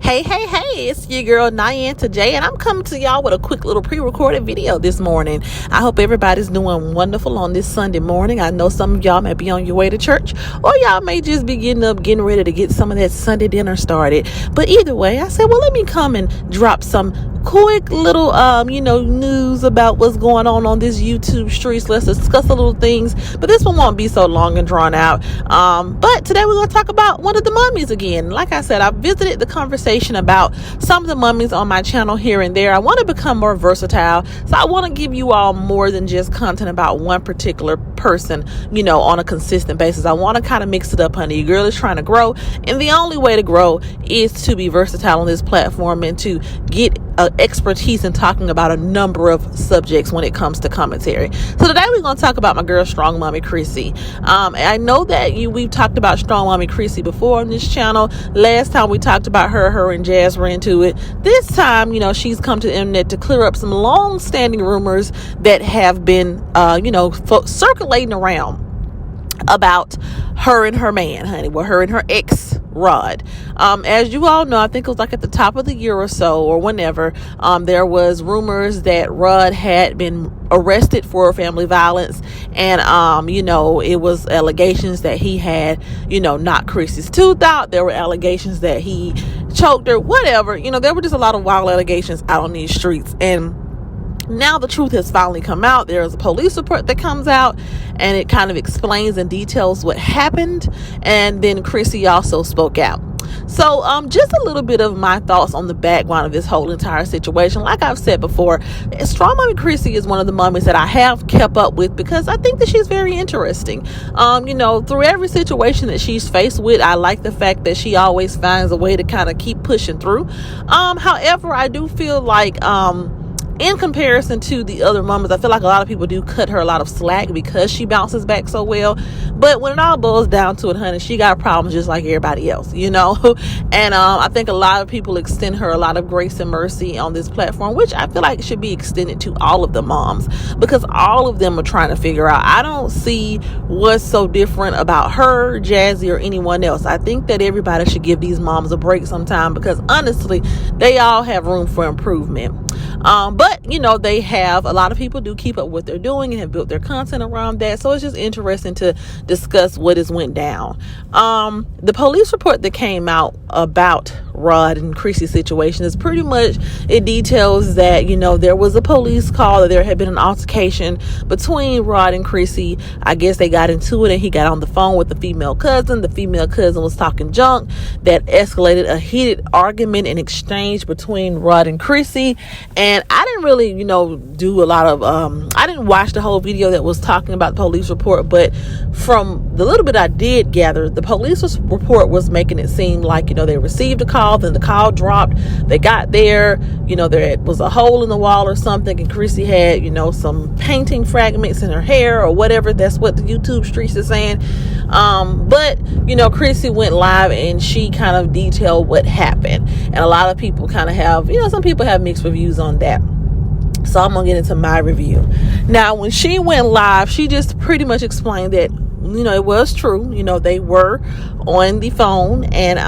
Hey, it's your girl Nyanta J, and I'm coming to y'all with a quick little pre-recorded video this morning. I hope everybody's doing wonderful on this Sunday morning. I know some of y'all may be on your way to church, or y'all may just be getting ready to get some of that Sunday dinner started. But either way, I said, well, let me come and drop some quick little news about what's going on this YouTube streets. Let's discuss a little things, but this one won't be so long and drawn out. But today we're going to talk about one of the mummies again. Like I said, I visited the conversation about some of the mummies on my channel here and there. I want to become more versatile, so I want to give you all more than just content about one particular person, on a consistent basis. I want to kind of mix it up, honey. Your girl is trying to grow, and the only way to grow is to be versatile on this platform and to get expertise in talking about a number of subjects when it comes to commentary. So today we're going to talk about my girl Strongmommy Chrissy. I know that we've talked about Strongmommy Chrissy before on this channel. Last time we talked about her and Jazz were into it. This time, she's come to the internet to clear up some long-standing rumors that have been circulating around about her and her man, honey. Well, her and her ex, Rod. As you all know, I think it was like at the top of the year or so, or whenever, there was rumors that Rod had been arrested for family violence, and it was allegations that he had knocked Chrissy's tooth out. There were allegations that he choked her, whatever. There were just a lot of wild allegations out on these streets, and now the truth has finally come out. There's a police report that comes out, and it kind of explains and details what happened. And then Chrissy also spoke out. So just a little bit of my thoughts on the background of this whole entire situation. Like I've said before, Strongmommy Chrissy is one of the mummies that I have kept up with because I think that she's very interesting. Through every situation that she's faced with, I like the fact that she always finds a way to kind of keep pushing through. However, I do feel like in comparison to the other mummies, I feel like a lot of people do cut her a lot of slack because she bounces back so well. But when it all boils down to it, honey, she got problems just like everybody else, And I think a lot of people extend her a lot of grace and mercy on this platform, which I feel like should be extended to all of the moms, because all of them are trying to figure out. I don't see what's so different about her, Jazzy, or anyone else. I think that everybody should give these moms a break sometime, because honestly, they all have room for improvement. But they have, a lot of people do keep up what they're doing and have built their content around that. So it's just interesting to discuss what has went down. The police report that came out about Rod and Chrissy's situation is pretty much, it details that, there was a police call that there had been an altercation between Rod and Chrissy. I guess they got into it and he got on the phone with the female cousin. The female cousin was talking junk that escalated a heated argument and exchange between Rod and Chrissy. And I didn't really, do a lot of, I didn't watch the whole video that was talking about the police report, but from the little bit I did gather, the police report was making it seem like, they received a call, then the call dropped. They got there, there was a hole in the wall or something, and Chrissy had, some painting fragments in her hair or whatever. That's what the YouTube streets is saying. But Chrissy went live and she kind of detailed what happened. And a lot of people kind of have, some people have mixed reviews on that. So I'm going to get into my review. Now, when she went live, she just pretty much explained that, it was true. They were on the phone, and,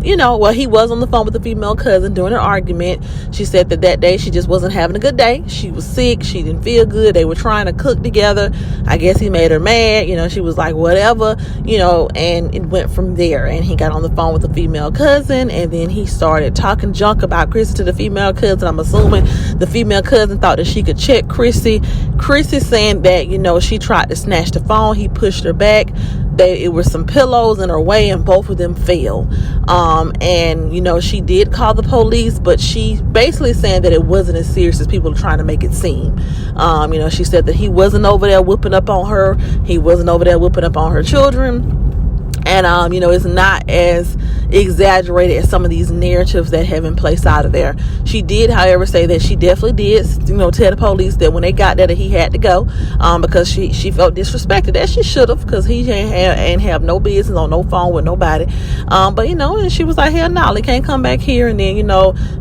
he was on the phone with the female cousin during an argument. She said that day she just wasn't having a good day. She was sick. She didn't feel good. They were trying to cook together. I guess he made her mad. She was like, whatever, and it went from there. And he got on the phone with the female cousin, and then he started talking junk about Chrissy to the female cousin. I'm assuming the female cousin thought that she could check Chrissy. Chrissy saying that, she tried to snatch the phone. He pushed her back. It were some pillows in her way, and both of them fell. And she did call the police, but she basically saying that it wasn't as serious as people are trying to make it seem. She said that he wasn't over there whooping up on her. He wasn't over there whooping up on her children. And, it's not as exaggerated as some of these narratives that have been placed out of there. She did, however, say that she definitely did, tell the police that when they got there that he had to go, because she felt disrespected, as she should have, because he ain't have no business on no phone with nobody. But, and she was like, hell no, he can't come back here. And then,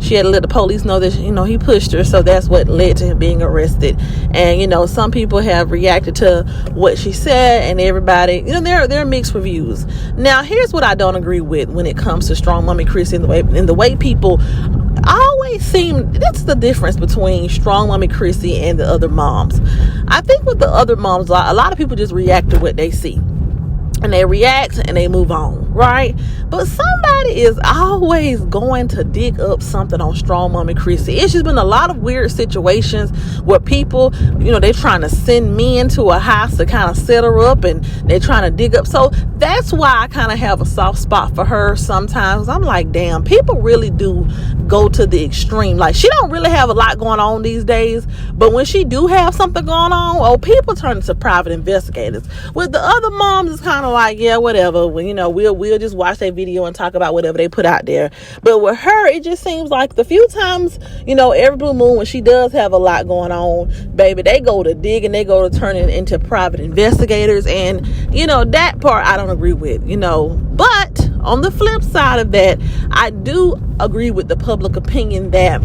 she had to let the police know that, he pushed her. So that's what led to him being arrested. And, some people have reacted to what she said, and everybody, there are mixed reviews. Now, here's what I don't agree with when it comes to Strong Mommy Chrissy and the way people always seem. That's the difference between Strong Mommy Chrissy and the other moms. I think with the other moms, a lot of people just react to what they see. And they react and they move on, right? But somebody is always going to dig up something on Strong Mommy Chrissy. It's just been a lot of weird situations where people, they're trying to send men to a house to kind of set her up, and they're trying to dig up. So that's why I kind of have a soft spot for her sometimes. I'm like, damn, people really do go to the extreme. Like, she don't really have a lot going on these days, but when she do have something going on, people turn into private investigators. With the other moms, it's kind of like, yeah, whatever. We'll just watch that video and talk about whatever they put out there. But with her, it just seems like the few times, every blue moon when she does have a lot going on, baby, they go to dig and they go to turn it into private investigators. And that part I don't agree with. But on the flip side of that, I do agree with the public opinion that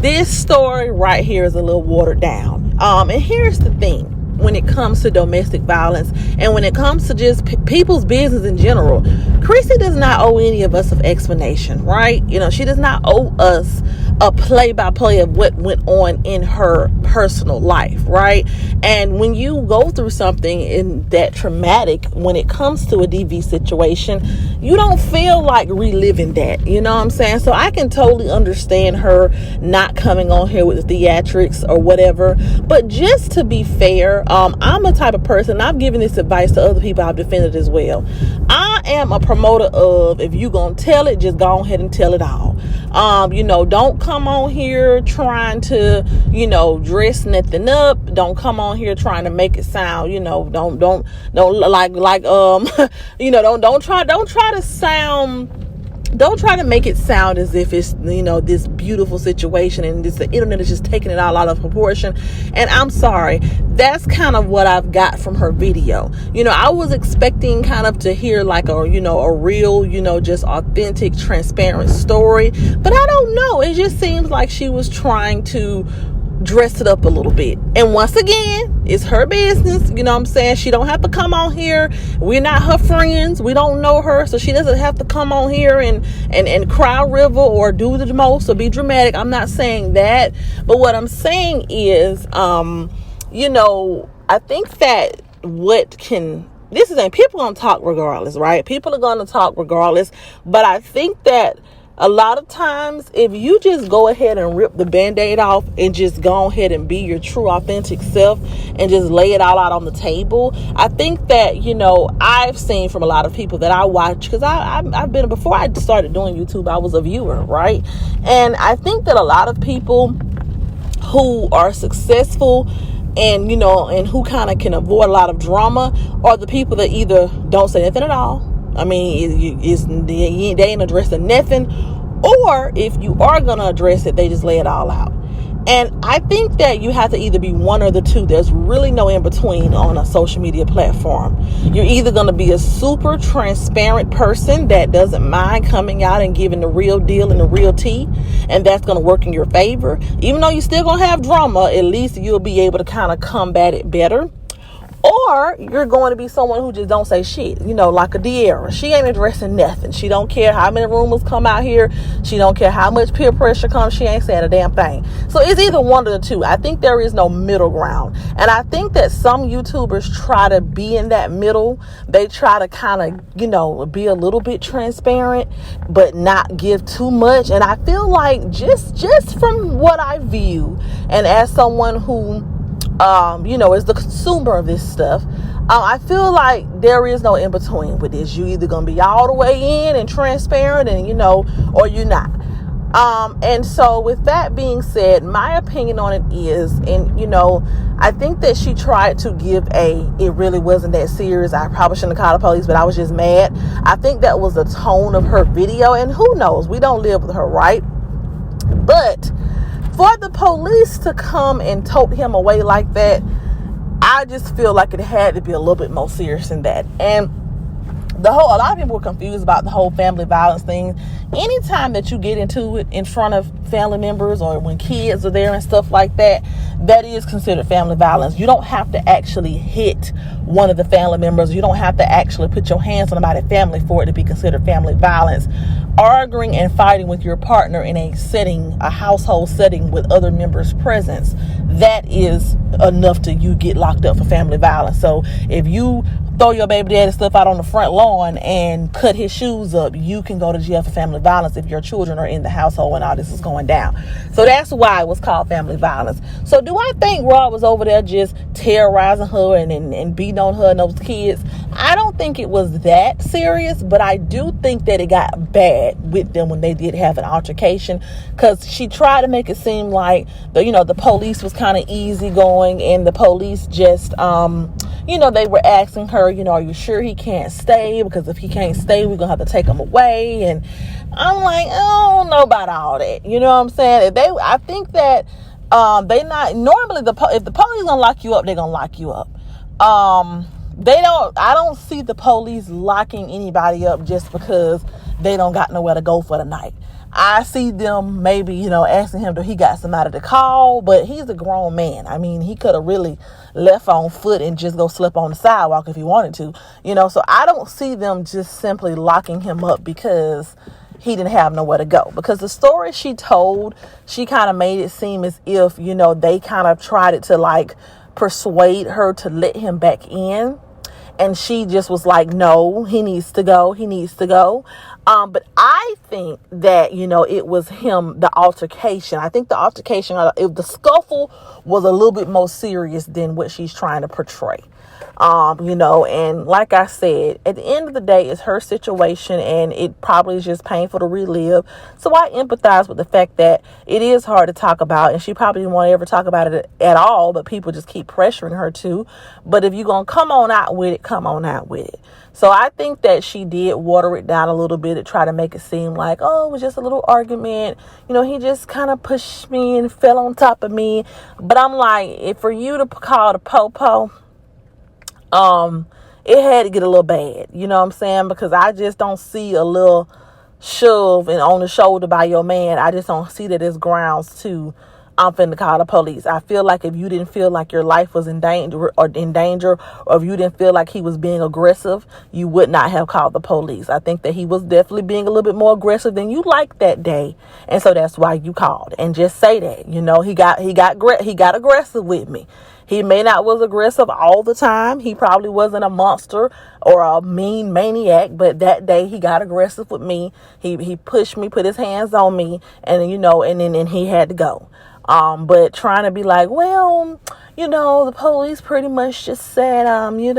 this story right here is a little watered down. And here's the thing. When it comes to domestic violence and when it comes to just people's business in general, Chrissy does not owe any of us an explanation, right? She does not owe us a play-by-play of what went on in her personal life, right? And when you go through something in that traumatic, when it comes to a DV situation, you don't feel like reliving that, you know what I'm saying? So I can totally understand her not coming on here with the theatrics or whatever. But just to be fair, I'm a type of person, I've given this advice to other people I've defended as well. I am a promoter of, if you gonna tell it, just go ahead and tell it all. Don't come on here trying to, dress nothing up. Don't come on here trying to make it sound, don't try to sound. Don't try to make it sound as if it's, this beautiful situation and the internet is just taking it all out of proportion. And I'm sorry, that's kind of what I've got from her video. I was expecting kind of to hear like a real, just authentic, transparent story. But I don't know. It just seems like she was trying to dress it up a little bit. And once again, it's her business. You know what I'm saying? She don't have to come on here. We're not her friends. We don't know her. So she doesn't have to come on here and cry river or do the most or be dramatic. I'm not saying that. But what I'm saying is, I think that people gonna talk regardless, right? People are gonna talk regardless. But I think that a lot of times, if you just go ahead and rip the Band-Aid off and just go ahead and be your true, authentic self and just lay it all out on the table, I think that, I've seen from a lot of people that I watch, because I've been, before I started doing YouTube, I was a viewer, right? And I think that a lot of people who are successful and, and who kind of can avoid a lot of drama are the people that either don't say anything at all. I mean, they ain't addressing nothing. Or if you are going to address it, they just lay it all out. And I think that you have to either be one or the two. There's really no in between on a social media platform. You're either going to be a super transparent person that doesn't mind coming out and giving the real deal and the real tea, and that's going to work in your favor. Even though you're still going to have drama, at least you'll be able to kind of combat it better. Or you're going to be someone who just don't say shit, like a De'Ara. She ain't addressing nothing. She don't care how many rumors come out here. She don't care how much peer pressure comes. She ain't saying a damn thing. So it's either one of the two. I think there is no middle ground. And I think that some YouTubers try to be in that middle. They try to kind of, be a little bit transparent, but not give too much. And I feel like just from what I view, and as someone who is the consumer of this stuff, I feel like there is no in between with this. You either gonna be all the way in and transparent and or you're not. And so with that being said, my opinion on it is, and I think that she tried to give it really wasn't that serious. I probably shouldn't have called the police, but I was just mad. I think that was the tone of her video, and who knows, we don't live with her, right? But for the police to come and tote him away like that, I just feel like it had to be a little bit more serious than that. And a lot of people were confused about the whole family violence thing. Anytime that you get into it in front of family members or when kids are there and stuff like that, that is considered family violence. You don't have to actually hit one of the family members. You don't have to actually put your hands on somebody's family for it to be considered family violence. Arguing and fighting with your partner in a household setting with other members' presence, that is enough to you get locked up for family violence. So if you throw your baby daddy stuff out on the front lawn and cut his shoes up, you can go to jail for family violence if your children are in the household when all this is going down. So that's why it was called family violence. So do I think Rob was over there just terrorizing her and beating on her and those kids? I don't think it was that serious, but I do think that it got bad with them when they did have an altercation, because she tried to make it seem like the police was kind of easygoing, and the police just they were asking her, are you sure he can't stay? Because if he can't stay, we're gonna have to take him away. And I'm like, I don't know about all that. You know what I'm saying? I think that they not normally if the police gonna lock you up, they're gonna lock you up. I don't see the police locking anybody up just because they don't got nowhere to go for the night. I see them maybe, asking him if he got somebody to call, but he's a grown man. I mean, he could have really left on foot and just go slip on the sidewalk if he wanted to, so I don't see them just simply locking him up because he didn't have nowhere to go. Because the story she told, she kind of made it seem as if, they kind of tried it to persuade her to let him back in. And she just was like, no, he needs to go. He needs to go. But I think that, it was him, the altercation. I think the altercation, if the scuffle was a little bit more serious than what she's trying to portray. And like I said, at the end of the day, it's her situation, and it probably is just painful to relive. So I empathize with the fact that it is hard to talk about, and she probably didn't want to ever talk about it at all, but people just keep pressuring her to. But if you're going to come on out with it, come on out with it. So I think that she did water it down a little bit to try to make it seem like, oh, it was just a little argument. He just kind of pushed me and fell on top of me. But I'm like, if for you to call the po-po, it had to get a little bad, you know what I'm saying? Because I just don't see a little shove and on the shoulder by your man. I just don't see that as grounds to, I'm finna call the police. I feel like if you didn't feel like your life was in danger, or if you didn't feel like he was being aggressive, you would not have called the police. I think that he was definitely being a little bit more aggressive than you liked that day. And so that's why you called. And just say that, he got aggressive with me. He may not was aggressive all the time. He probably wasn't a monster or a mean maniac, but that day he got aggressive with me. He pushed me, put his hands on me, and then he had to go. But trying to be like, well, the police pretty much just said, they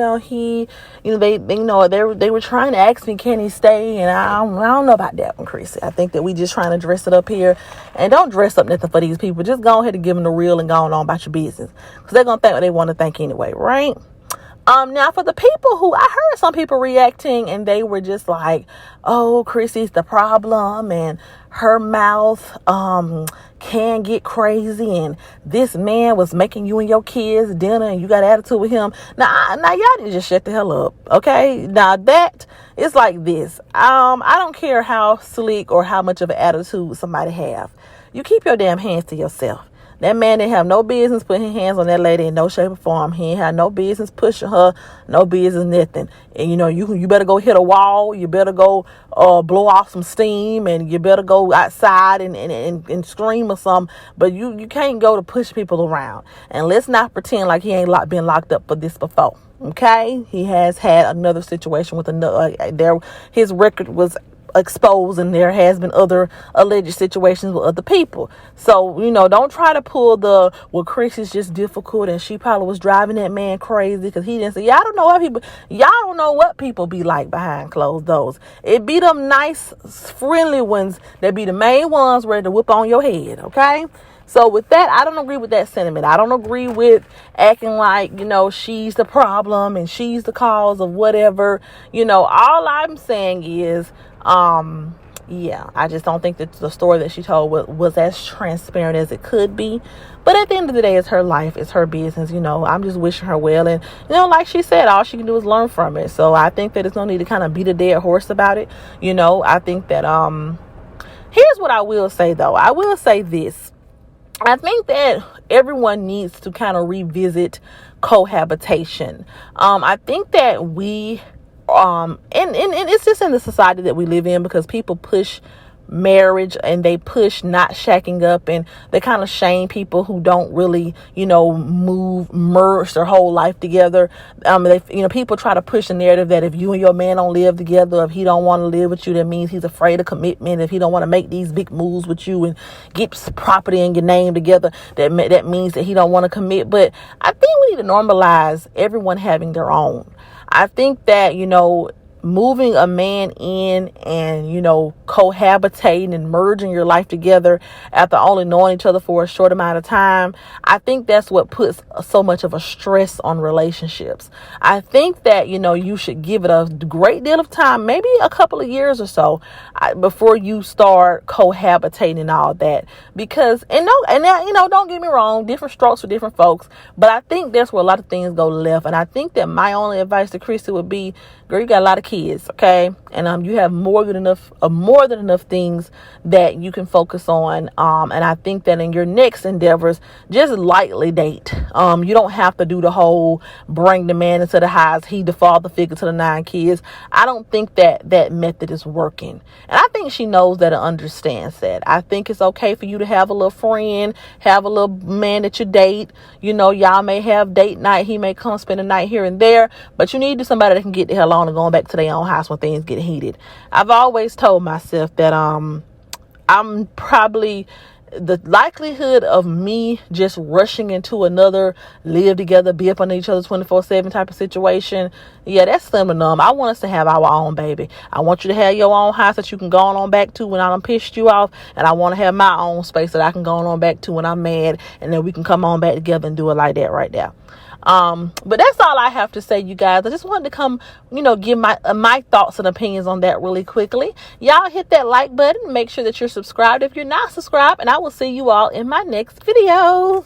were trying to ask me, can he stay? And I don't know about that one, Chrissy. I think that we just trying to dress it up here, and don't dress up nothing for these people. Just go ahead and give them the real and go on about your business, because they're going to think what they want to think anyway, right? Now for the people who, I heard some people reacting and they were just like, oh, Chrissy's the problem and her mouth, can get crazy, and this man was making you and your kids dinner and you got attitude with him. Now y'all need to just shut the hell up. Okay. Now that is like this. I don't care how slick or how much of an attitude somebody have. You keep your damn hands to yourself. That man didn't have no business putting his hands on that lady in no shape or form. He ain't had no business pushing her, no business nothing. And you better go hit a wall. You better go blow off some steam, and you better go outside and scream or something. But you can't go to push people around. And let's not pretend like he ain't been locked up for this before. Okay, he has had another situation with another. His record was exposed, and there has been other alleged situations with other people. So don't try to pull Chris is just difficult and she probably was driving that man crazy because he didn't say. Y'all don't know what people be like behind closed doors. It be them nice friendly ones that be the main ones ready to whip on your head. Okay. So with that, I don't agree with that sentiment. I don't agree with acting like, she's the problem and she's the cause of whatever. All I'm saying is, yeah, I just don't think that the story that she told was as transparent as it could be. But at the end of the day, it's her life, it's her business. I'm just wishing her well. And, like she said, all she can do is learn from it. So I think that it's no need to kind of beat a dead horse about it. I think that, here's what I will say, though. I will say this. I think that everyone needs to kind of revisit cohabitation. I think that we, and it's just in the society that we live in, because people push marriage and they push not shacking up, and they kind of shame people who don't really merge their whole life together. People try to push a narrative that if you and your man don't live together, if he don't want to live with you, that means he's afraid of commitment. If he don't want to make these big moves with you and get property in your name together, that means that he don't want to commit. But I think we need to normalize everyone having their own. I think that moving a man in and cohabitating and merging your life together after only knowing each other for a short amount of time, I think that's what puts so much of a stress on relationships. I think that you should give it a great deal of time, maybe a couple of years or so, before you start cohabitating and all that. Because don't get me wrong, different strokes for different folks, but I think that's where a lot of things go left. And I think that my only advice to Chrissy would be, girl, you got a lot of kids, okay? And you have more than enough things that you can focus on. And I think that in your next endeavors, just lightly date. You don't have to do the whole bring the man into the house, he the father figure to the 9 kids. I don't think that method is working. And I think she knows that and understands that. I think it's okay for you to have a little friend, have a little man that you date. Y'all may have date night. He may come spend a night here and there, but you need somebody that can get the hell on and going back to their own house when things get heated. I've always told myself that I'm probably, the likelihood of me just rushing into another live together, be up on each other 24/7 type of situation, yeah, that's slim to none. I want us to have our own, baby. I want you to have your own house that you can go on back to when I done pissed you off, and I want to have my own space that I can go on back to when I'm mad, and then we can come on back together and do it like that right there. But that's all I have to say, you guys. I just wanted to come, give my thoughts and opinions on that really quickly. Y'all hit that like button. Make sure that you're subscribed if you're not subscribed, and I will see you all in my next video.